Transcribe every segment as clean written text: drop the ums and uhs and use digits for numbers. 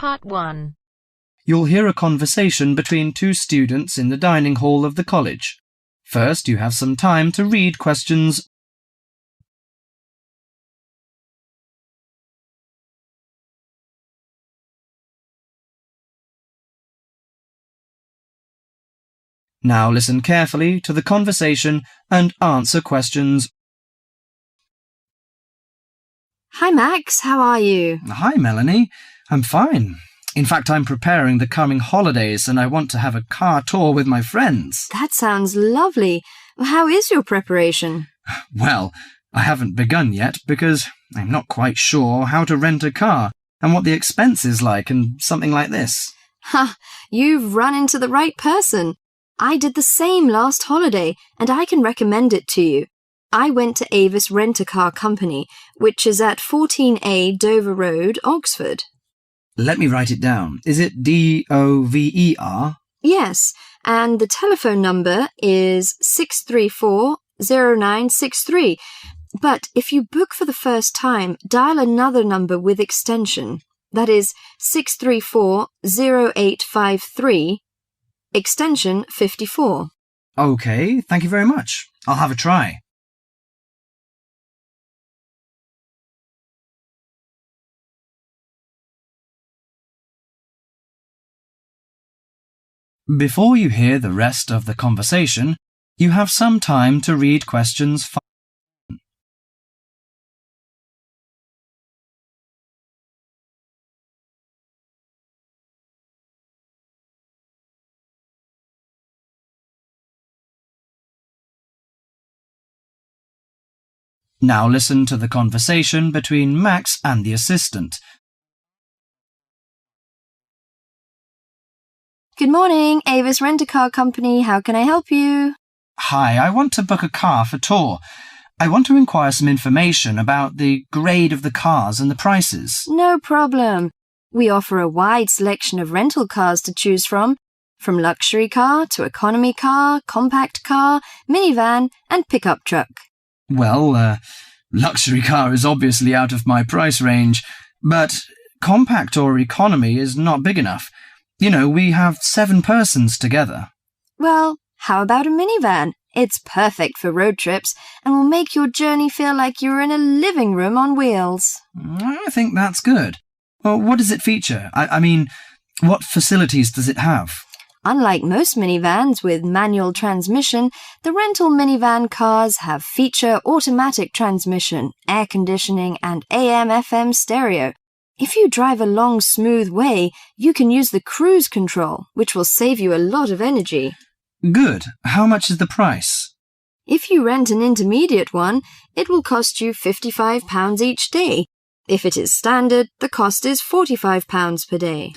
Part 1. You'll hear a conversation between two students in the dining hall of the college. First, you have some time to read questions. Now listen carefully to the conversation and answer questions. Hi Max, how are you? Hi Melanie, I'm fine. In fact, I'm preparing the coming holidays and I want to have a car tour with my friends. That sounds lovely. How is your preparation? Well, I haven't begun yet because I'm not quite sure how to rent a car and what the expense is like and something like this. Ha, you've run into the right person. I did the same last holiday and I can recommend it to you. I went to Avis Rent-A-Car Company, which is at 14A Dover Road, Oxford. Let me write it down. Is it DOVER? Yes, and the telephone number is 634-0963. But if you book for the first time, dial another number with extension. That is 634-0853, extension 54. Okay, thank you very much. I'll have a try. Before you hear the rest of the conversation, you have some time to read questions 5. Now listen to the conversation between Max and the assistant. Good morning, Avis Rent-A-Car Company. How can I help you? Hi, I want to book a car for tour. I want to inquire some information about the grade of the cars and the prices. No problem. We offer a wide selection of rental cars to choose from luxury car to economy car, compact car, minivan, and pickup truck. Well, luxury car is obviously out of my price range, but compact or economy is not big enough. You know, we have 7 persons together. Well, how about a minivan? It's perfect for road trips and will make your journey feel like you're in a living room on wheels. I think that's good. Well, what does it feature? I mean, what facilities does it have? Unlike most minivans with manual transmission, the rental minivan cars have feature automatic transmission, air conditioning, and AM/FM stereo. If you drive a long, smooth way, you can use the cruise control, which will save you a lot of energy. Good. How much is the price? If you rent an intermediate one, it will cost you £55 each day. If it is standard, the cost is £45 per day.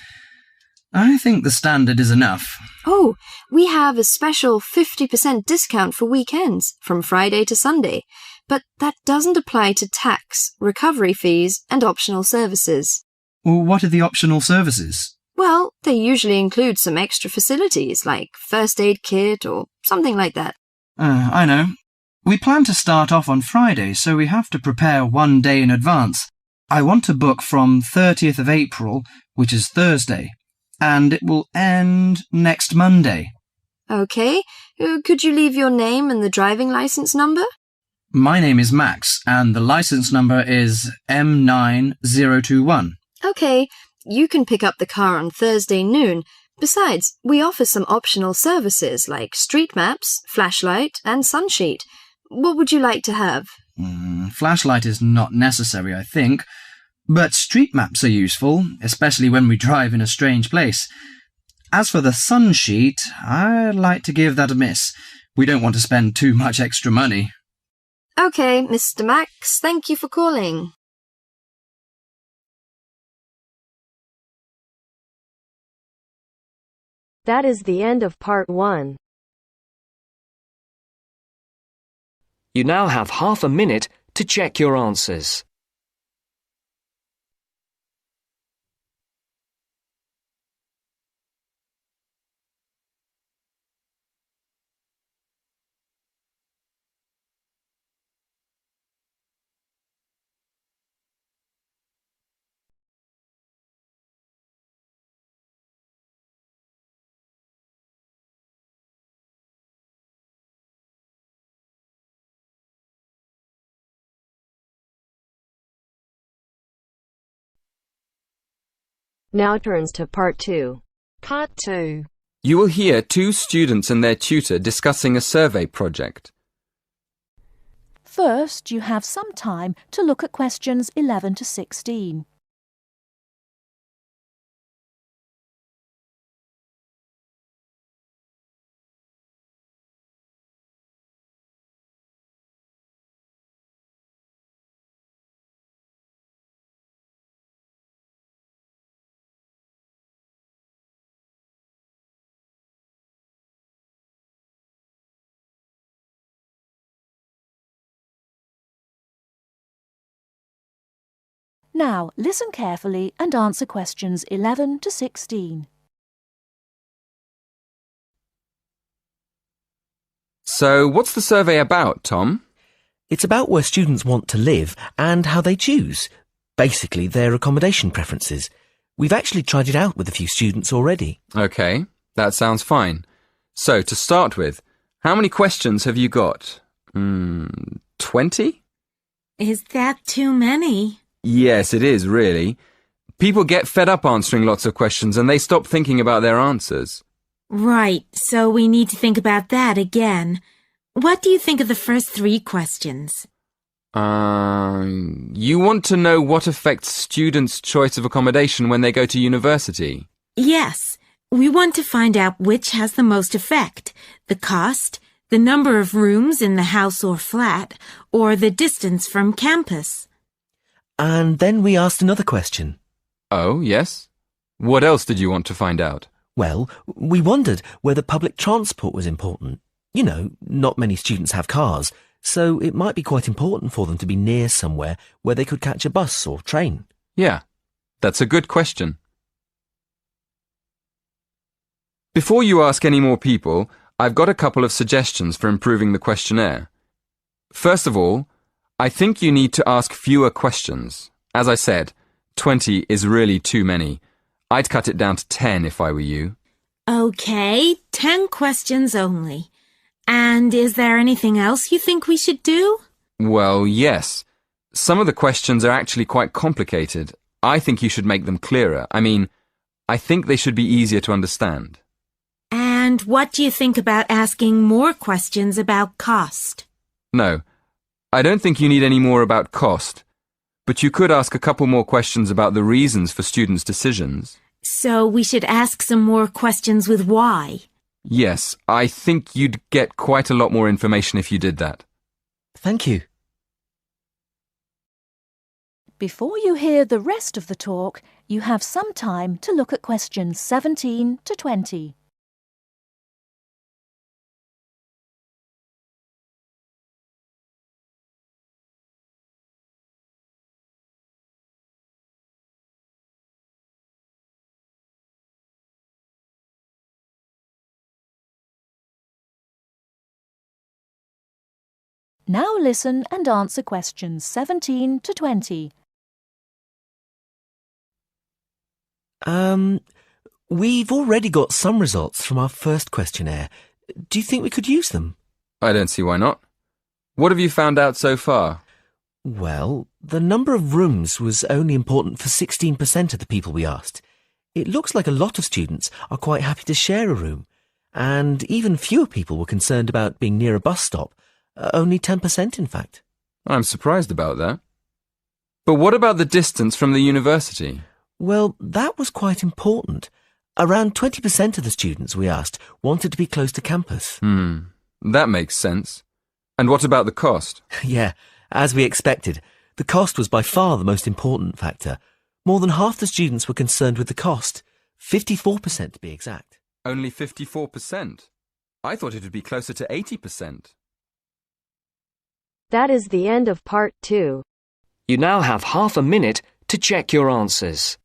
I think the standard is enough. Oh, we have a special 50% discount for weekends, from Friday to Sunday. But that doesn't apply to tax, recovery fees, and optional services. Well, what are the optional services? Well, they usually include some extra facilities, like first aid kit or something like that. I know. We plan to start off on Friday, so we have to prepare 1 day in advance. I want to book from 30th of April, which is Thursday, and it will end next Monday. Okay, could you leave your name and the driving license number? My name is Max, and the license number is M9021. Okay, you can pick up the car on Thursday noon. Besides, we offer some optional services like street maps, flashlight, and sunsheet. What would you like to have? Flashlight is not necessary, I think, but street maps are useful, especially when we drive in a strange place. As for the sunsheet, I'd like to give that a miss. We don't want to spend too much extra money. Okay, Mr. Max, thank you for calling. That is the end of Part 1. You now have half a minute to check your answers. Now turns to Part 2. Part 2. You will hear two students and their tutor discussing a survey project. First, you have some time to look at questions 11 to 16. Now, listen carefully and answer questions 11 to 16. So, what's the survey about, Tom? It's about where students want to live and how they choose. Basically, their accommodation preferences. We've actually tried it out with a few students already. Okay, that sounds fine. So, to start with, how many questions have you got? 20? Is that too many? Yes, it is, really. People get fed up answering lots of questions and they stop thinking about their answers. Right, so we need to think about that again. What do you think of the first 3 questions? You want to know what affects students' choice of accommodation when they go to university? Yes, we want to find out which has the most effect. The cost, the number of rooms in the house or flat, or the distance from campus. And then we asked another question. Oh, yes? What else did you want to find out? Well, we wondered whether public transport was important. You know, not many students have cars, so it might be quite important for them to be near somewhere where they could catch a bus or train. Yeah, that's a good question. Before you ask any more people, I've got a couple of suggestions for improving the questionnaire. First of all, I think you need to ask fewer questions. As I said, 20 is really too many. I'd cut it down to 10 if I were you. Okay, 10 questions only. And is there anything else you think we should do? Well, yes. Some of the questions are actually quite complicated. I think you should make them clearer. I think they should be easier to understand. And what do you think about asking more questions about cost? No, I don't think you need any more about cost. But you could ask a couple more questions about the reasons for students' decisions. So we should ask some more questions with why. Yes, I think you'd get quite a lot more information if you did that. Thank you. Before you hear the rest of the talk, you have some time to look at questions 17 to 20. Now listen and answer questions 17 to 20. We've already got some results from our first questionnaire. Do you think we could use them? I don't see why not. What have you found out so far? Well, the number of rooms was only important for 16% of the people we asked. It looks like a lot of students are quite happy to share a room, and even fewer people were concerned about being near a bus stop. Only 10%, in fact. I'm surprised about that. But what about the distance from the university? Well, that was quite important. Around 20% of the students we asked wanted to be close to campus. That makes sense. And what about the cost? Yeah, as we expected. The cost was by far the most important factor. More than half the students were concerned with the cost. 54% to be exact. Only 54%? I thought it would be closer to 80%. That is the end of Part 2. You now have half a minute to check your answers.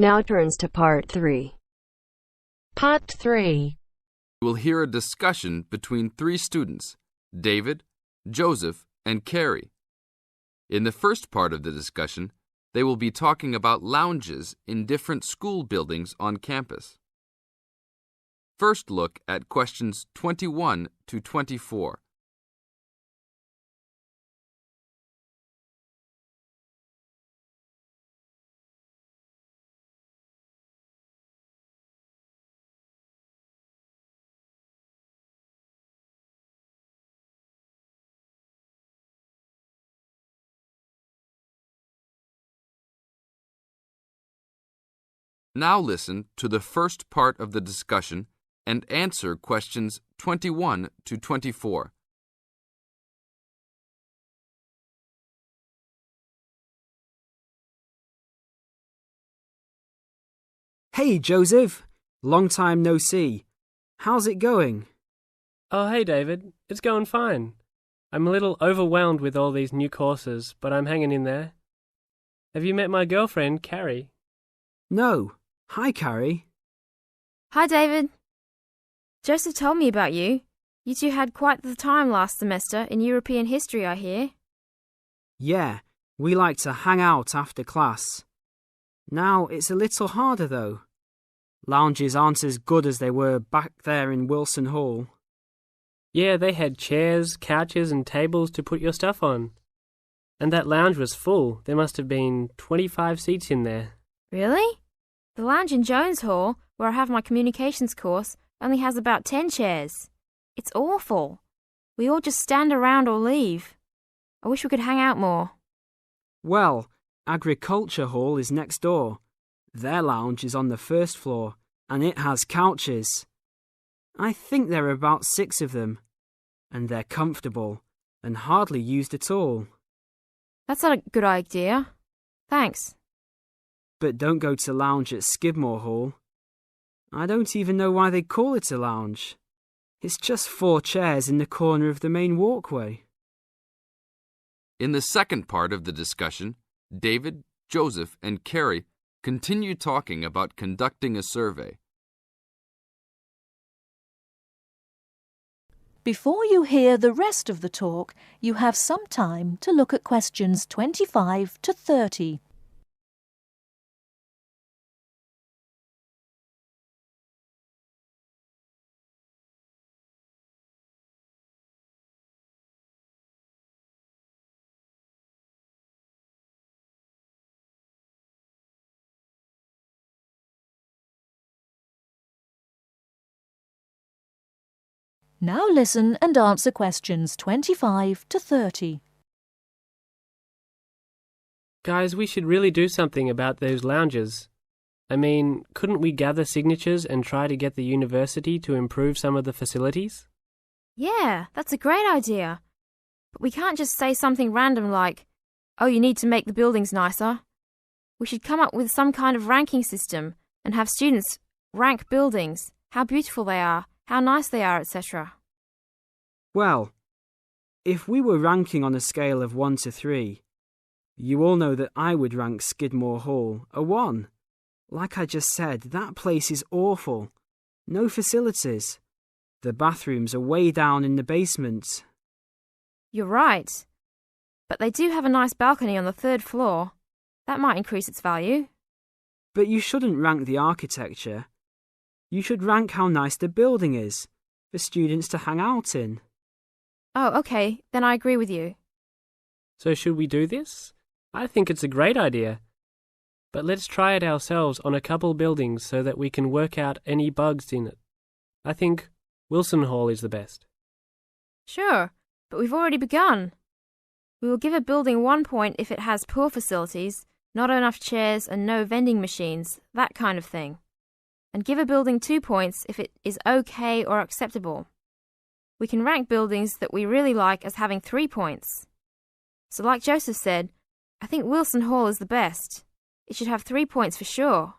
Now turns to Part 3. Part 3. You will hear a discussion between three students, David, Joseph, and Carrie. In the first part of the discussion, they will be talking about lounges in different school buildings on campus. First, look at questions 21 to 24. Now listen to the first part of the discussion and answer questions 21 to 24. Hey, Joseph. Long time no see. How's it going? Oh, hey, David. It's going fine. I'm a little overwhelmed with all these new courses, but I'm hanging in there. Have you met my girlfriend, Carrie? No. Hi, Carrie. Hi, David. Joseph told me about you. You two had quite the time last semester in European history, I hear. Yeah, we like to hang out after class. Now it's a little harder, though. Lounges aren't as good as they were back there in Wilson Hall. Yeah, they had chairs, couches, and tables to put your stuff on. And that lounge was full. There must have been 25 seats in there. Really? The lounge in Jones Hall, where I have my communications course, only has about 10 chairs. It's awful. We all just stand around or leave. I wish we could hang out more. Well, Agriculture Hall is next door. Their lounge is on the first floor, and it has couches. I think there are about 6 of them, and they're comfortable and hardly used at all. That's not a good idea. Thanks. But don't go to lounge at Skidmore Hall. I don't even know why they call it a lounge. It's just 4 chairs in the corner of the main walkway. In the second part of the discussion, David, Joseph, and Carrie continue talking about conducting a survey. Before you hear the rest of the talk, you have some time to look at questions 25 to 30. Now listen and answer questions 25 to 30. Guys, we should really do something about those lounges. I mean, couldn't we gather signatures and try to get the university to improve some of the facilities? Yeah, that's a great idea. But we can't just say something random like, oh, you need to make the buildings nicer. We should come up with some kind of ranking system and have students rank buildings, how beautiful they are, how nice they are, etc. Well, if we were ranking on a scale of 1 to 3, you all know that I would rank Skidmore Hall a 1. Like I just said, that place is awful. No facilities. The bathrooms are way down in the basement. You're right. But they do have a nice balcony on the 3rd floor. That might increase its value. But you shouldn't rank the architecture. You should rank how nice the building is for students to hang out in. Oh, okay, then I agree with you. So should we do this? I think it's a great idea. But let's try it ourselves on a couple buildings so that we can work out any bugs in it. I think Wilson Hall is the best. Sure, but we've already begun. We will give a building 1 point if it has poor facilities, not enough chairs and no vending machines, that kind of thing. And give a building 2 points if it is okay or acceptable. We can rank buildings that we really like as having 3 points. So like Joseph said, I think Wilson Hall is the best. It should have 3 points for sure.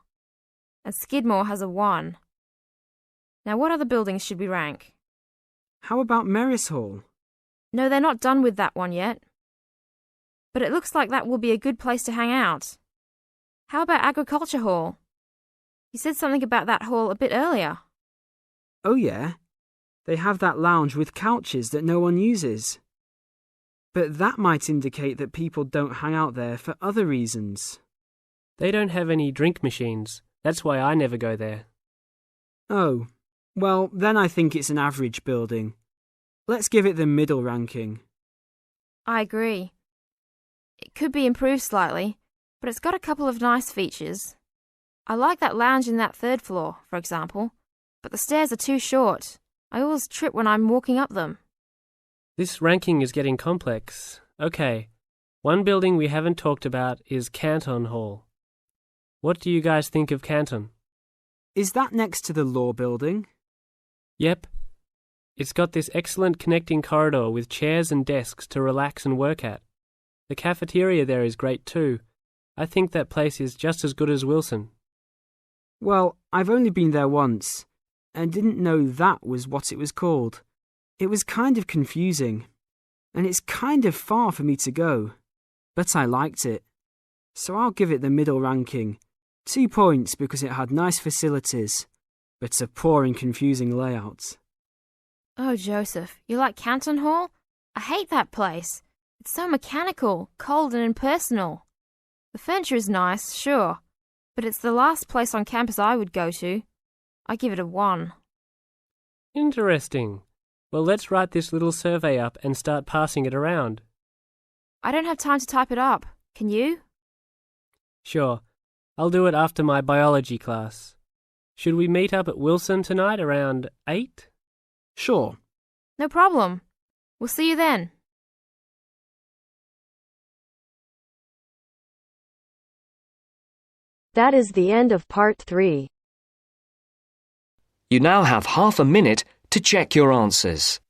And Skidmore has a 1. Now what other buildings should we rank? How about Merris Hall? No, they're not done with that one yet. But it looks like that will be a good place to hang out. How about Agriculture Hall? You said something about that hall a bit earlier. Oh yeah, they have that lounge with couches that no one uses. But that might indicate that people don't hang out there for other reasons. They don't have any drink machines. That's why I never go there. Oh, well, then I think it's an average building. Let's give it the middle ranking. I agree. It could be improved slightly, but it's got a couple of nice features. I like that lounge in that third floor, for example, but the stairs are too short. I always trip when I'm walking up them. This ranking is getting complex. Okay, one building we haven't talked about is Canton Hall. What do you guys think of Canton? Is that next to the law building? Yep. It's got this excellent connecting corridor with chairs and desks to relax and work at. The cafeteria there is great too. I think that place is just as good as Wilson. Well, I've only been there once, and didn't know that was what it was called. It was kind of confusing, and it's kind of far for me to go, but I liked it. So I'll give it the middle ranking. 2 points because it had nice facilities, but a poor and confusing layout. Oh, Joseph, you like Canton Hall? I hate that place. It's so mechanical, cold and impersonal. The furniture is nice, sure, but it's the last place on campus I would go to. I give it a 1. Interesting. Well, let's write this little survey up and start passing it around. I don't have time to type it up. Can you? Sure. I'll do it after my biology class. Should we meet up at Wilson tonight around 8? Sure. No problem. We'll see you then. That is the end of part 3. You now have half a minute to check your answers.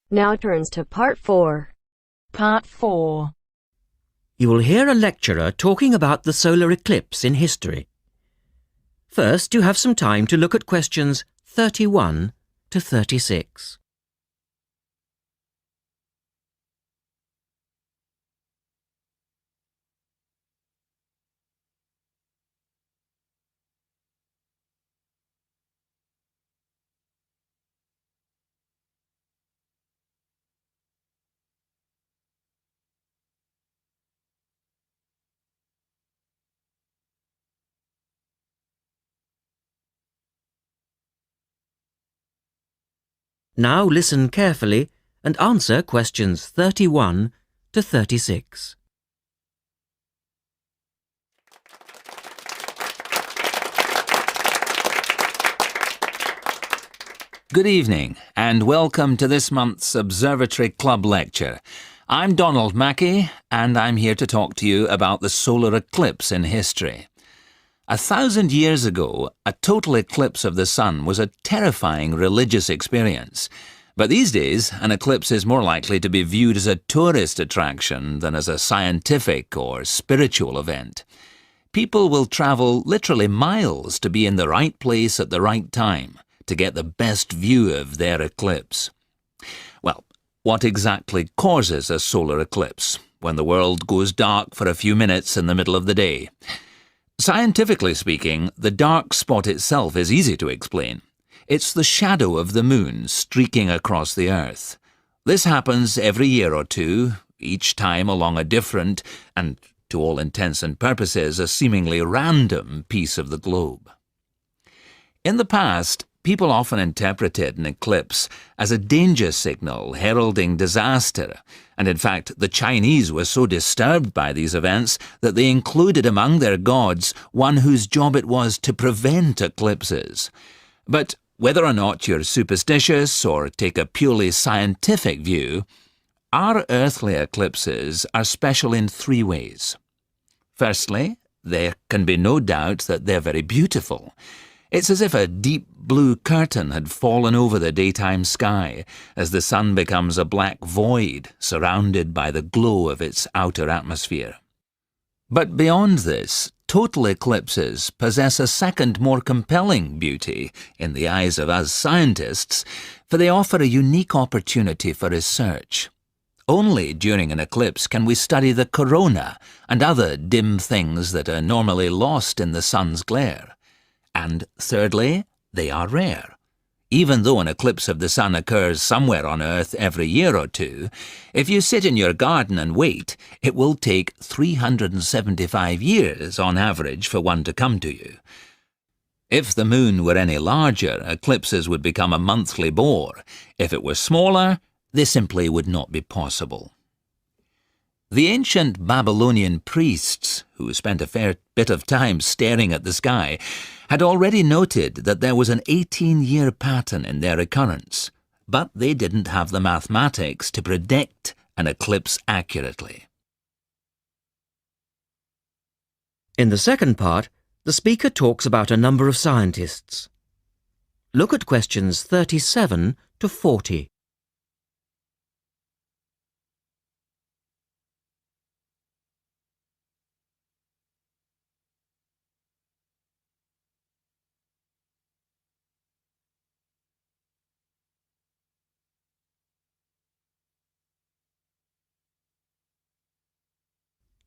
Now turns to part 4. Part 4. You will hear a lecturer talking about the solar eclipse in history. First, you have some time to look at questions 31 to 36. Now listen carefully and answer questions 31 to 36. Good evening and welcome to this month's Observatory Club lecture. I'm Donald Mackey and I'm here to talk to you about the solar eclipse in history. 1,000 years ago, a total eclipse of the sun was a terrifying religious experience. But these days, an eclipse is more likely to be viewed as a tourist attraction than as a scientific or spiritual event. People will travel literally miles to be in the right place at the right time to get the best view of their eclipse. Well, what exactly causes a solar eclipse when the world goes dark for a few minutes in the middle of the day? Scientifically speaking, the dark spot itself is easy to explain. It's the shadow of the moon streaking across the Earth. This happens every year or two, each time along a different, and to all intents and purposes, a seemingly random piece of the globe. In the past, people often interpreted an eclipse as a danger signal heralding disaster, and in fact the Chinese were so disturbed by these events that they included among their gods one whose job it was to prevent eclipses. But whether or not you're superstitious or take a purely scientific view, Our earthly eclipses are special in three ways. Firstly, there can be no doubt that they're very beautiful. It's as if a deep blue curtain had fallen over the daytime sky as the sun becomes a black void surrounded by the glow of its outer atmosphere. But beyond this, total eclipses possess a second, more compelling beauty in the eyes of us scientists, for they offer a unique opportunity for research. Only during an eclipse can we study the corona and other dim things that are normally lost in the sun's glare. And thirdly, they are rare. Even though an eclipse of the sun occurs somewhere on Earth every year or two, if you sit in your garden and wait, it will take 375 years on average for one to come to you. If the moon were any larger, eclipses would become a monthly bore. If it were smaller, they simply would not be possible. The ancient Babylonian priests, who spent a fair bit of time staring at the sky, had already noted that there was an 18-year pattern in their occurrence, but they didn't have the mathematics to predict an eclipse accurately. In the second part, the speaker talks about a number of scientists. Look at questions 37 to 40.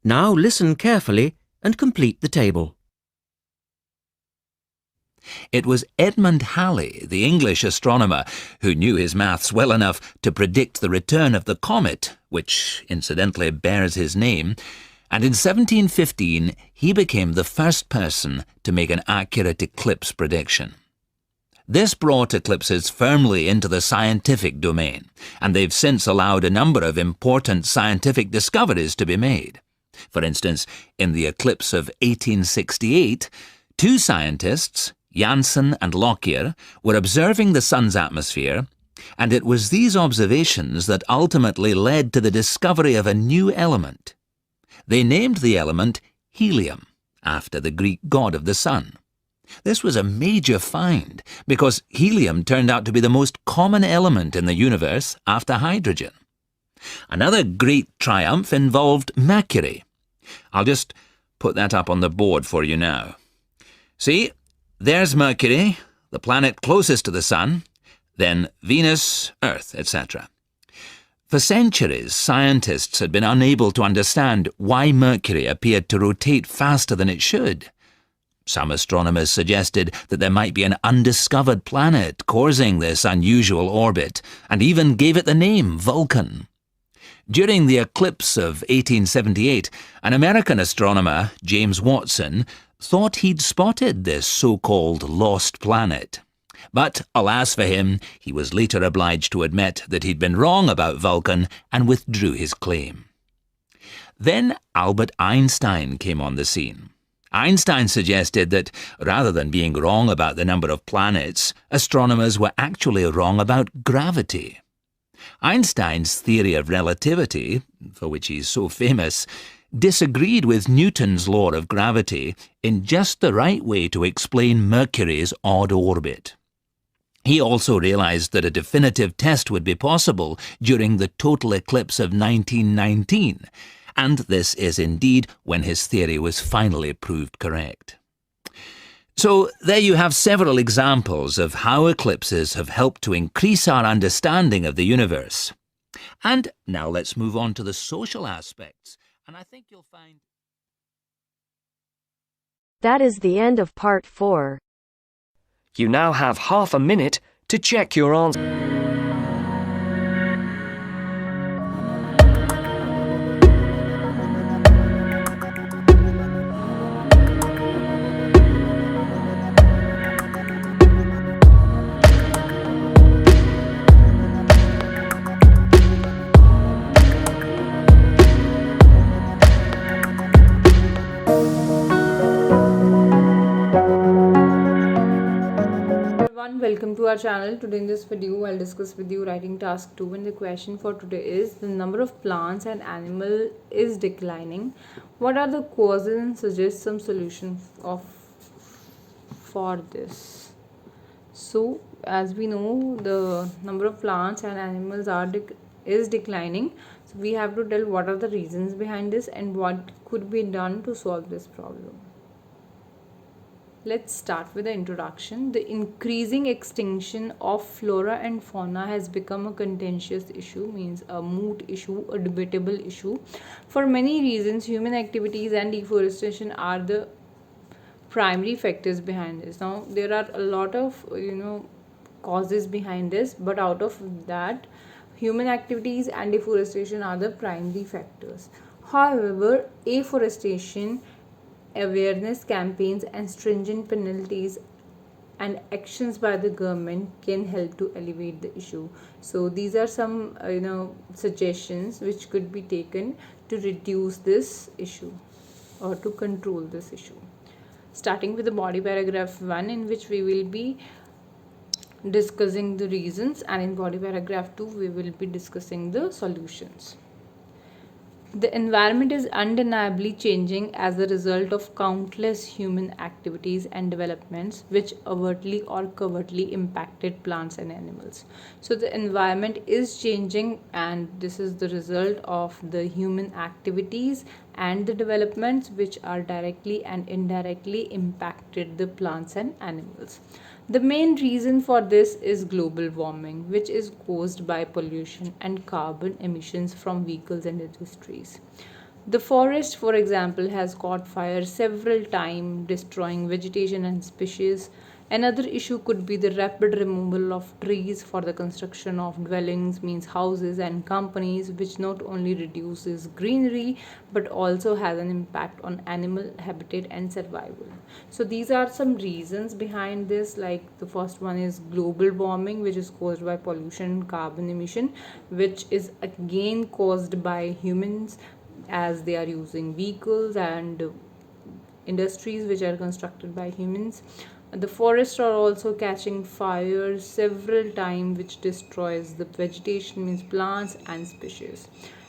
Now listen carefully and complete the table. It was Edmund Halley, the English astronomer, who knew his maths well enough to predict the return of the comet, which incidentally bears his name, and in 1715 he became the first person to make an accurate eclipse prediction. This brought eclipses firmly into the scientific domain, and they've since allowed a number of important scientific discoveries to be made. For instance, in the eclipse of 1868, two scientists, Janssen and Lockyer, were observing the sun's atmosphere, and it was these observations that ultimately led to the discovery of a new element. They named the element helium, after the Greek god of the sun. This was a major find, because helium turned out to be the most common element in the universe after hydrogen. Another great triumph involved Mercury. I'll just put that up on the board for you now. See, there's Mercury, the planet closest to the sun, then Venus, Earth, etc. For centuries, scientists had been unable to understand why Mercury appeared to rotate faster than it should. Some astronomers suggested that there might be an undiscovered planet causing this unusual orbit, and even gave it the name Vulcan. During the eclipse of 1878, an American astronomer, James Watson, thought he'd spotted this so-called lost planet. But, alas for him, he was later obliged to admit that he'd been wrong about Vulcan and withdrew his claim. Then Albert Einstein came on the scene. Einstein suggested that, rather than being wrong about the number of planets, astronomers were actually wrong about gravity. Einstein's theory of relativity, for which he's so famous, disagreed with Newton's law of gravity in just the right way to explain Mercury's odd orbit. He also realized that a definitive test would be possible during the total eclipse of 1919, and this is indeed when his theory was finally proved correct. So there you have several examples of how eclipses have helped to increase our understanding of the universe. And now let's move on to the social aspects, and I think you'll find... That is the end of part 4. You now have half a minute to check your answer. everyone, welcome to our channel. Today in this video I'll discuss with you writing task 2, and the question for today is the number of plants and animal is declining. What are the causes and suggest some solution for this. So as we know, the number of plants and animals is declining. So we have to tell what are the reasons behind this and what could be done to solve this problem. Let's start with the introduction. The increasing extinction of flora and fauna has become a contentious issue, means a moot issue, a debatable issue. For many reasons, human activities and deforestation are the primary factors behind this. Now, there are a lot of causes behind this, but out of that, human activities and deforestation are the primary factors. However, afforestation, awareness campaigns and stringent penalties and actions by the government can help to alleviate the issue. So these are some suggestions which could be taken to reduce this issue or to control this issue. Starting with the body paragraph 1, in which we will be discussing the reasons, and in body paragraph 2 we will be discussing the solutions. The environment is undeniably changing as a result of countless human activities and developments which overtly or covertly impacted plants and animals. So the environment is changing, and this is the result of the human activities and the developments which are directly and indirectly impacted the plants and animals. The main reason for this is global warming, which is caused by pollution and carbon emissions from vehicles and industries. The forest, for example, has caught fire several times, destroying vegetation and species. Another issue could be the rapid removal of trees for the construction of dwellings, means houses and companies, which not only reduces greenery but also has an impact on animal habitat and survival. So these are some reasons behind this. Like the first one is global warming, which is caused by pollution and carbon emission, which is again caused by humans as they are using vehicles and industries which are constructed by humans. The forests are also catching fire several times, which destroys the vegetation, means plants and species.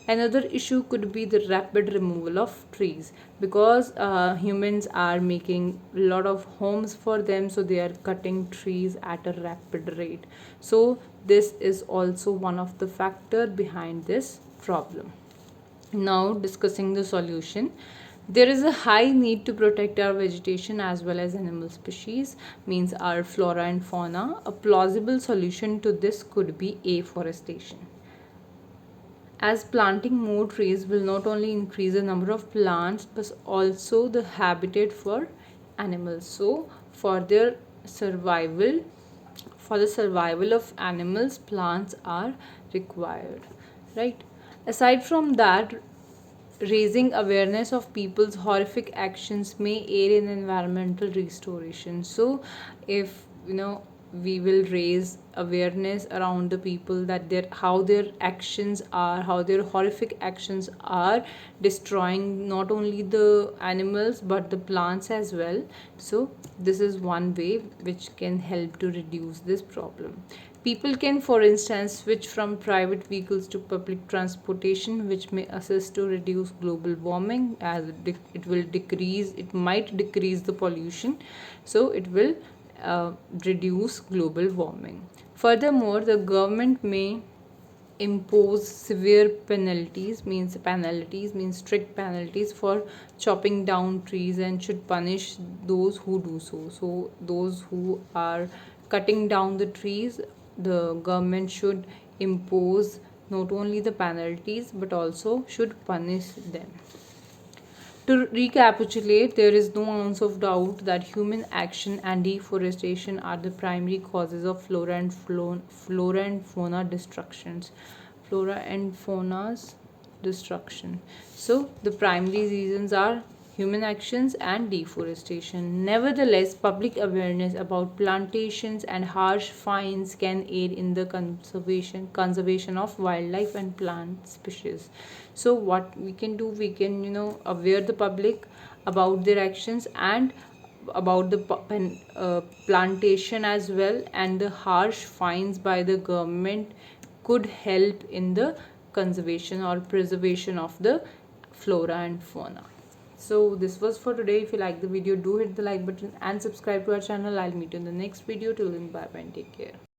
Another issue could be the rapid removal of trees, because humans are making a lot of homes for them, so they are cutting trees at a rapid rate. So this is also one of the factor behind this problem. Now discussing the solution. There is a high need to protect our vegetation as well as animal species, means our flora and fauna. A plausible solution to this could be afforestation, as planting more trees will not only increase the number of plants but also the habitat for animals. So for the survival of animals, plants are required, right? Aside from that, raising awareness of people's horrific actions may aid in environmental restoration. So if we will raise awareness around the people that how their horrific actions are destroying not only the animals but the plants as well. So this is one way which can help to reduce this problem. People can, for instance, switch from private vehicles to public transportation, which may assist to reduce global warming, as it might decrease the pollution, so it will reduce global warming. Furthermore, the government may impose severe penalties, means strict penalties for chopping down trees, and should punish those who do so. So those who are cutting down the trees, the government should impose not only the penalties but also should punish them. To recapitulate, there is no ounce of doubt that human action and deforestation are the primary causes of flora and fauna destructions. So the primary reasons are human actions and deforestation. Nevertheless, public awareness about plantations and harsh fines can aid in the conservation of wildlife and plant species. So what we can do, we can aware the public about their actions and about the plantation as well, and the harsh fines by the government could help in the conservation or preservation of the flora and fauna. So this was for today. If you like the video, do hit the like button and subscribe to our channel. I'll meet you in the next video. Till then, bye bye and take care.